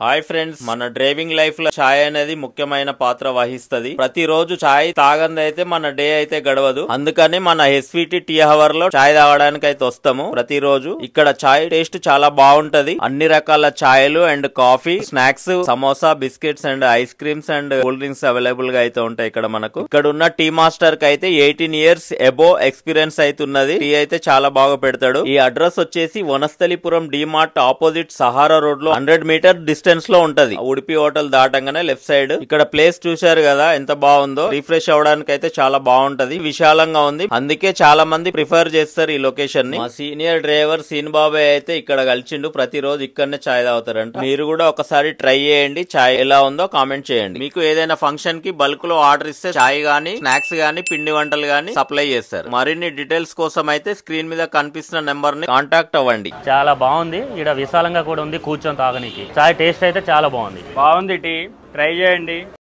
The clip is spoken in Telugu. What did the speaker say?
హాయ్ ఫ్రెండ్స్, మన డ్రైవింగ్ లైఫ్ లో చాయ్ అనేది ముఖ్యమైన పాత్ర వహిస్తది. ప్రతిరోజు చాయ్ తాగంది అయితే మన డే అయితే గడవదు. అందుకని మన ఎస్విటి టీ హవర్ లో చాయ్ తాగడానికి అయితే వస్తాము ప్రతిరోజు. ఇక్కడ చాయ్ టేస్ట్ చాలా బాగుంటది. అన్ని రకాల చాయ్లు and coffee, snacks, samosa, biscuits and ice creams and cool drinks available గా అయితే ఉంటాయి ఇక్కడ మనకు. ఇక్కడ ఉన్న టీ మాస్టర్ కి అయితే 18 years ఎబో ఎక్స్పీరియన్స్ అవుతున్నది. టీ అయితే చాలా బాగా పెడతాడు. ఈ అడ్రస్ వచ్చేసి Vanasthalipuram DMart opposite Sahara road లో 100 meter డిస్టెన్స్ లో ఉంటది. ఉడిపి హోటల్ దాటంగానే లెఫ్ట్ సైడ్. ఇక్కడ ప్లేస్ చూశారు కదా ఎంత బాగుందో. రిఫ్రెష్ అవడానికి అయితే చాలా బాగుంటది, విశాలంగా ఉంది. అందుకే చాలా మంది ప్రిఫర్ చేస్తారు ఈ లొకేషన్ ని. మా సీనియర్ డ్రైవర్ సీన్ బాబాయ్ అయితే ఇక్కడ కలిసిండు. ప్రతిరోజు ఇక్కడనే చాయ్ తాగుతారంట. మీరు కూడా ఒకసారి ట్రై చేయండి. చాయ్ ఎలా ఉందో కామెంట్ చేయండి. మీకు ఏదైనా ఫంక్షన్ కి బల్క్ లో ఆర్డర్ ఇస్తే చాయ్ గానీ, స్నాక్స్ గానీ, పిండి వంటలు గానీ సప్లై చేస్తారు. మరిన్ని డీటెయిల్స్ కోసం అయితే స్క్రీన్ మీద కనిపిస్తున్న నెంబర్ ని కాంటాక్ట్ అవ్వండి. చాలా బాగుంది. ఇక్కడ విశాలంగా కూడా ఉంది కూర్చొని తాగనీకి. చాయ్ టేస్ట్ అయితే చాలా బాగుంది. టీ ట్రై చేయండి.